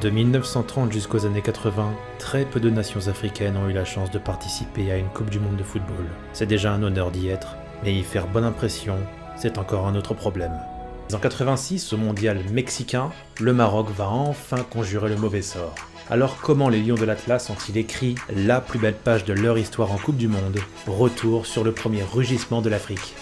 De 1930 jusqu'aux années 80, très peu de nations africaines ont eu la chance de participer à une Coupe du Monde de football. C'est déjà un honneur d'y être, mais y faire bonne impression, c'est encore un autre problème. En 86, au mondial mexicain, le Maroc va enfin conjurer le mauvais sort. Alors comment les Lions de l'Atlas ont-ils écrit la plus belle page de leur histoire en Coupe du Monde? Retour sur le premier rugissement de l'Afrique.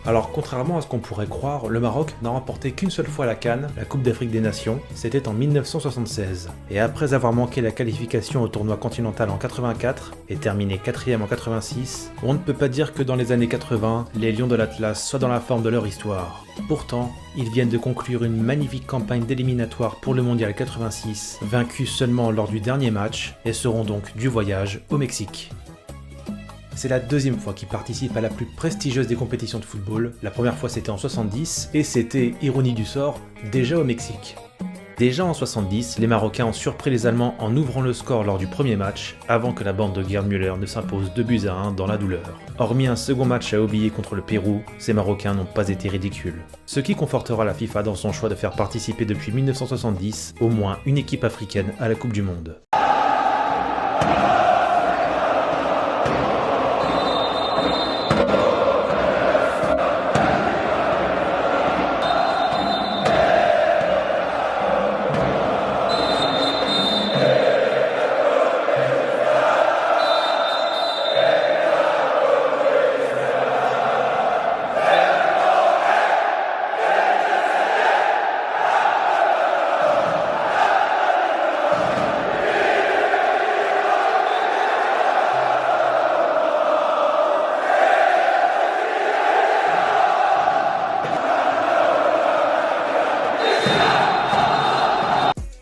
Alors contrairement à ce qu'on pourrait croire, le Maroc n'a remporté qu'une seule fois la CAN, la Coupe d'Afrique des Nations, c'était en 1976. Et après avoir manqué la qualification au tournoi continental en 84 et terminé 4ème en 86, on ne peut pas dire que dans les années 80, les Lions de l'Atlas soient dans la forme de leur histoire. Pourtant, ils viennent de conclure une magnifique campagne d'éliminatoire pour le Mondial 86, vaincus seulement lors du dernier match, et seront donc du voyage au Mexique. C'est la deuxième fois qu'ils participent à la plus prestigieuse des compétitions de football, la première fois c'était en 70, et c'était, ironie du sort, déjà au Mexique. Déjà en 70, les Marocains ont surpris les Allemands en ouvrant le score lors du premier match, avant que la bande de Gerd Müller ne s'impose 2-1 dans la douleur. Hormis un second match à oublier contre le Pérou, ces Marocains n'ont pas été ridicules. Ce qui confortera la FIFA dans son choix de faire participer depuis 1970 au moins une équipe africaine à la Coupe du Monde.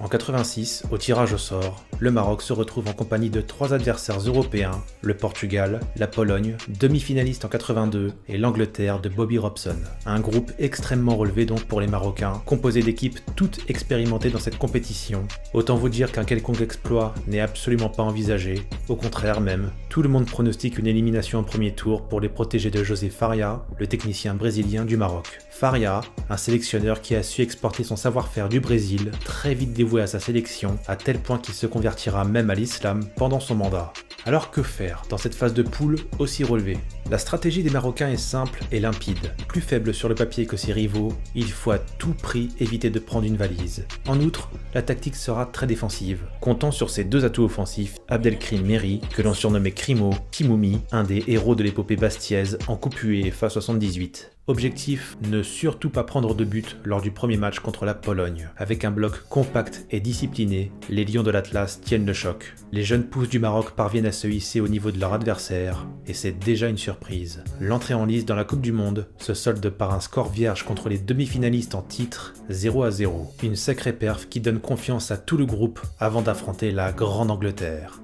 En 86, au tirage au sort, le Maroc se retrouve en compagnie de 3 adversaires européens, le Portugal, la Pologne, demi-finaliste en 82 et l'Angleterre de Bobby Robson. Un groupe extrêmement relevé donc pour les Marocains, composé d'équipes toutes expérimentées dans cette compétition. Autant vous dire qu'un quelconque exploit n'est absolument pas envisagé, au contraire même, tout le monde pronostique une élimination au premier tour pour les protégés de José Faria, le technicien brésilien du Maroc. Faria, un sélectionneur qui a su exporter son savoir-faire du Brésil, très vite dévoué à sa sélection, à tel point qu'il se convertira même à l'islam pendant son mandat. Alors que faire dans cette phase de poule aussi relevée? La stratégie des Marocains est simple et limpide. Plus faible sur le papier que ses rivaux, il faut à tout prix éviter de prendre une valise. En outre, la tactique sera très défensive, comptant sur ses deux atouts offensifs, Abdelkrim Meri, que l'on surnommait Crimo, Kimoumi, un des héros de l'épopée bastiaise en Coupe UEFA 78. Objectif, ne surtout pas prendre de but lors du premier match contre la Pologne. Avec un bloc compact et discipliné, les Lions de l'Atlas tiennent le choc. Les jeunes pousses du Maroc parviennent à se hisser au niveau de leur adversaire, et c'est déjà une surprise. L'entrée en lice dans la Coupe du Monde se solde par un score vierge contre les demi-finalistes en titre, 0-0. Une sacrée perf qui donne confiance à tout le groupe avant d'affronter la Grande Angleterre.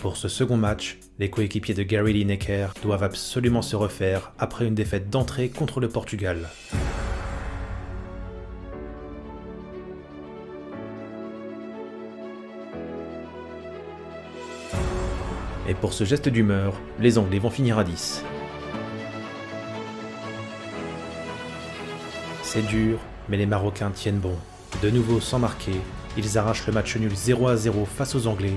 Pour ce second match, les coéquipiers de Gary Lineker doivent absolument se refaire après une défaite d'entrée contre le Portugal. Et pour ce geste d'humeur, les Anglais vont finir à 10. C'est dur, mais les Marocains tiennent bon. De nouveau sans marquer, ils arrachent le match nul 0-0 face aux Anglais.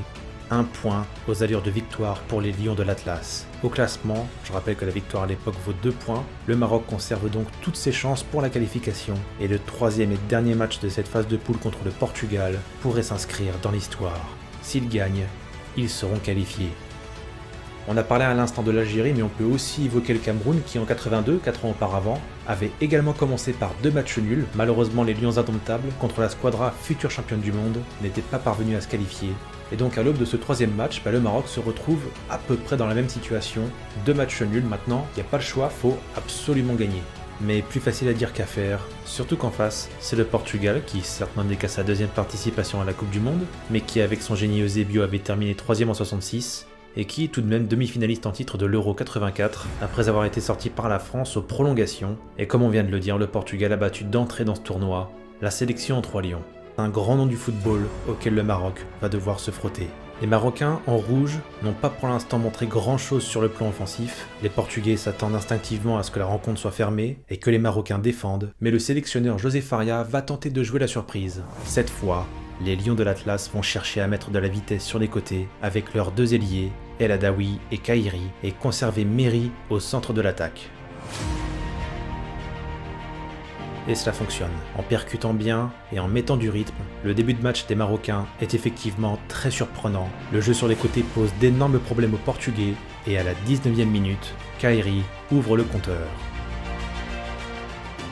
Un point aux allures de victoire pour les Lions de l'Atlas. Au classement, je rappelle que la victoire à l'époque vaut 2 points, le Maroc conserve donc toutes ses chances pour la qualification, et le troisième et dernier match de cette phase de poule contre le Portugal pourrait s'inscrire dans l'histoire. S'ils gagnent, ils seront qualifiés. On a parlé à l'instant de l'Algérie, mais on peut aussi évoquer le Cameroun qui en 82, 4 ans auparavant, avait également commencé par 2 matchs nuls. Malheureusement, les Lions indomptables contre la Squadra, future championne du monde, n'étaient pas parvenus à se qualifier. Et donc à l'aube de ce troisième match, le Maroc se retrouve à peu près dans la même situation. 2 matchs nuls maintenant, il n'y a pas le choix, faut absolument gagner. Mais plus facile à dire qu'à faire, surtout qu'en face, c'est le Portugal qui certes n'en est qu'à sa deuxième participation à la Coupe du Monde, mais qui avec son génie Eusebio avait terminé 3ème en 66, et qui est tout de même demi-finaliste en titre de l'Euro 84, après avoir été sorti par la France aux prolongations, et comme on vient de le dire, le Portugal a battu d'entrée dans ce tournoi la sélection en 3 lions. un grand nom du football auquel le Maroc va devoir se frotter. Les Marocains, en rouge, n'ont pas pour l'instant montré grand-chose sur le plan offensif. Les Portugais s'attendent instinctivement à ce que la rencontre soit fermée et que les Marocains défendent, mais le sélectionneur José Faria va tenter de jouer la surprise. Cette fois, les Lions de l'Atlas vont chercher à mettre de la vitesse sur les côtés avec leurs deux ailiers, El Adaoui et Kairi, et conserver Méry au centre de l'attaque. Et cela fonctionne. En percutant bien et en mettant du rythme, le début de match des Marocains est effectivement très surprenant. Le jeu sur les côtés pose d'énormes problèmes aux Portugais et à la 19e minute, Kairi ouvre le compteur.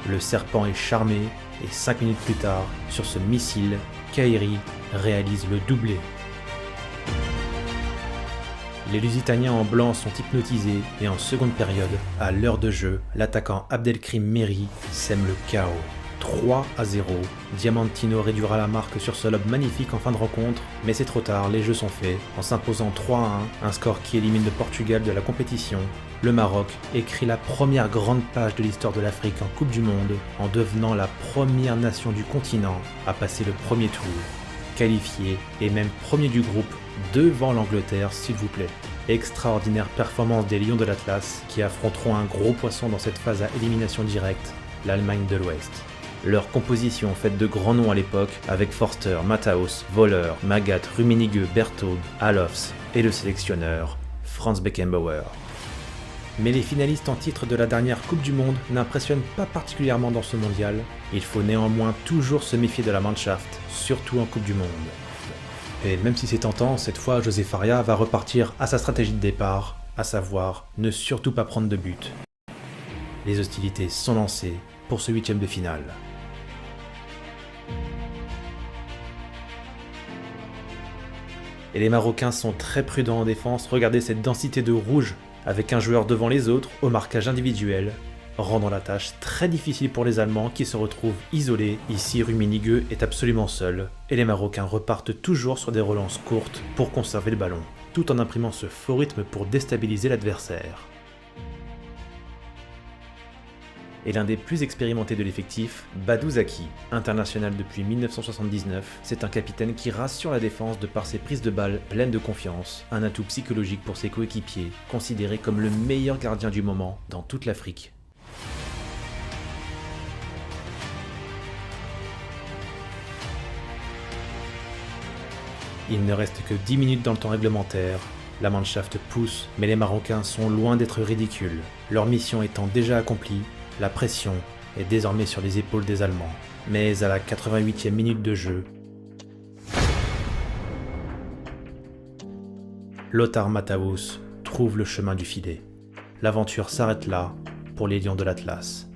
Le serpent est charmé et 5 minutes plus tard, sur ce missile, Kairi réalise le doublé. Les Lusitaniens en blanc sont hypnotisés et en seconde période, à l'heure de jeu, l'attaquant Abdelkrim Méry sème le chaos. 3-0, Diamantino réduira la marque sur ce lob magnifique en fin de rencontre, mais c'est trop tard, les jeux sont faits. En s'imposant 3-1, un score qui élimine le Portugal de la compétition, le Maroc écrit la première grande page de l'histoire de l'Afrique en Coupe du Monde en devenant la première nation du continent à passer le premier tour. Qualifié et même premier du groupe devant l'Angleterre s'il vous plaît. Extraordinaire performance des Lions de l'Atlas qui affronteront un gros poisson dans cette phase à élimination directe, l'Allemagne de l'Ouest. Leur composition faite de grands noms à l'époque avec Forster, Matthaus, Voller, Magath, Rummenigge, Berthaud, Alofs et le sélectionneur Franz Beckenbauer. Mais les finalistes en titre de la dernière Coupe du Monde n'impressionnent pas particulièrement dans ce mondial. Il faut néanmoins toujours se méfier de la Mannschaft, surtout en Coupe du Monde. Et même si c'est tentant, cette fois José Faria va repartir à sa stratégie de départ, à savoir ne surtout pas prendre de but. Les hostilités sont lancées pour ce huitième de finale. Et les Marocains sont très prudents en défense, regardez cette densité de rouge avec un joueur devant les autres au marquage individuel, rendant la tâche très difficile pour les Allemands qui se retrouvent isolés. Ici, Rummenigge est absolument seul et les Marocains repartent toujours sur des relances courtes pour conserver le ballon, tout en imprimant ce faux rythme pour déstabiliser l'adversaire. Et l'un des plus expérimentés de l'effectif, Badou Zaki, international depuis 1979, c'est un capitaine qui rassure la défense de par ses prises de balles pleines de confiance, un atout psychologique pour ses coéquipiers, considéré comme le meilleur gardien du moment dans toute l'Afrique. Il ne reste que 10 minutes dans le temps réglementaire, la Mannschaft pousse, mais les Marocains sont loin d'être ridicules, leur mission étant déjà accomplie. La pression est désormais sur les épaules des Allemands, mais à la 88e minute de jeu, Lothar Matthaus trouve le chemin du filet. L'aventure s'arrête là pour les Lions de l'Atlas.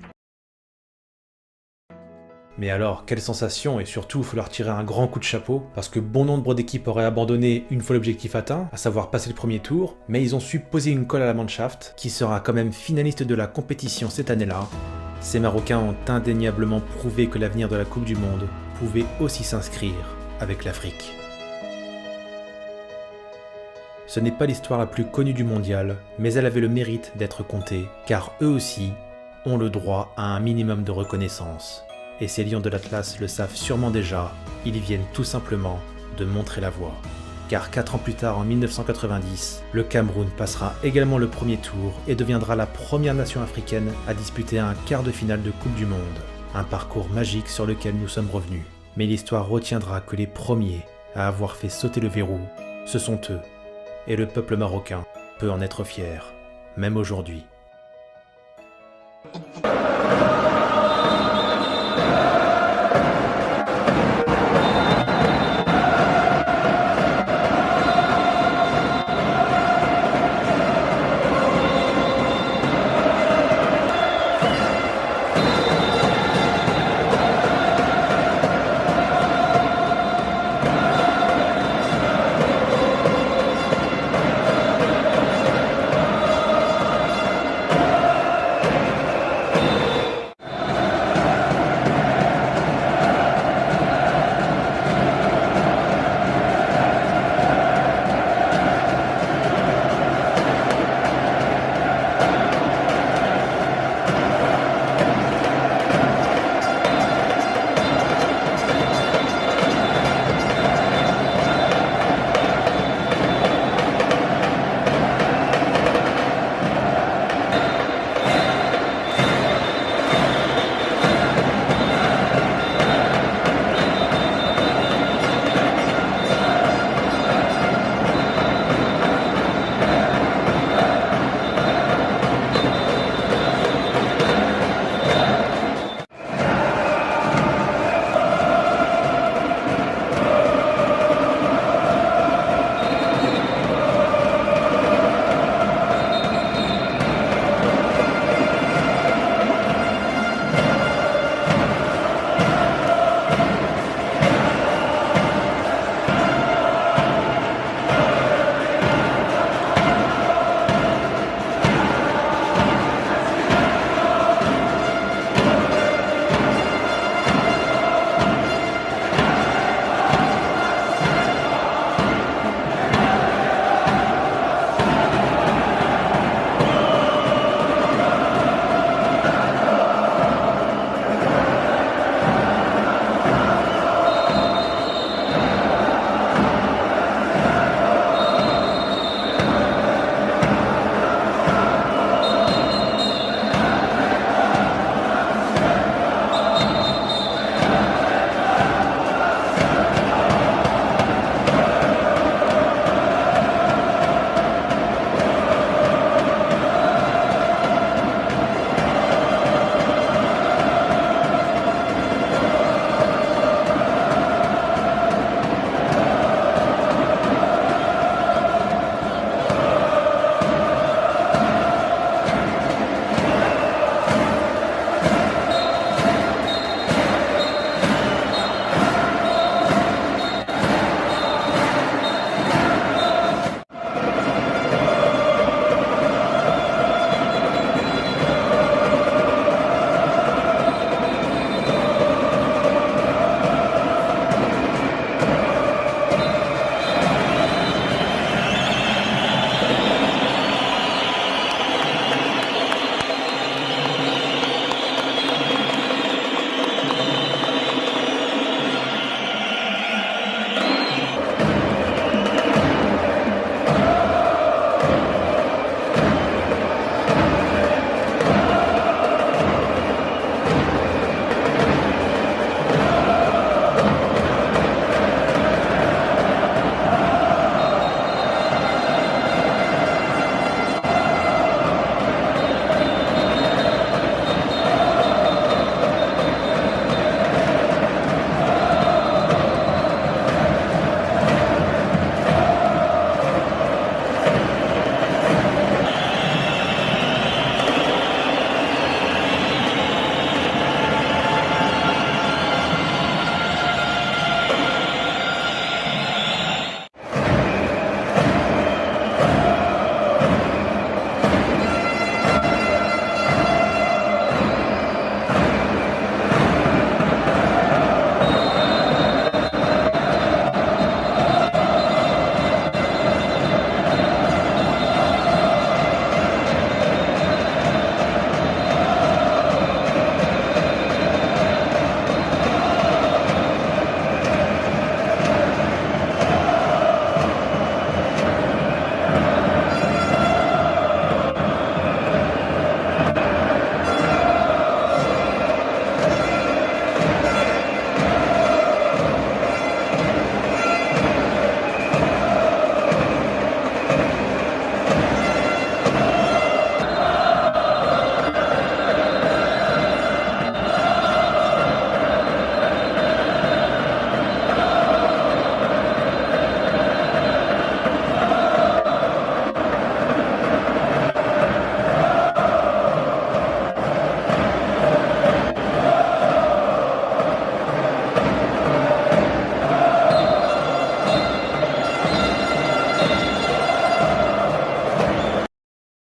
Mais alors, quelle sensation, et surtout, il faut leur tirer un grand coup de chapeau, parce que bon nombre d'équipes auraient abandonné une fois l'objectif atteint, à savoir passer le premier tour, mais ils ont su poser une colle à la Mannschaft, qui sera quand même finaliste de la compétition cette année-là. Ces Marocains ont indéniablement prouvé que l'avenir de la Coupe du Monde pouvait aussi s'inscrire avec l'Afrique. Ce n'est pas l'histoire la plus connue du mondial, mais elle avait le mérite d'être contée, car eux aussi ont le droit à un minimum de reconnaissance. Et ces Lions de l'Atlas le savent sûrement déjà, ils viennent tout simplement de montrer la voie. Car 4 ans plus tard, en 1990, le Cameroun passera également le premier tour et deviendra la première nation africaine à disputer un quart de finale de Coupe du Monde. Un parcours magique sur lequel nous sommes revenus. Mais l'histoire retiendra que les premiers à avoir fait sauter le verrou, ce sont eux. Et le peuple marocain peut en être fier, même aujourd'hui.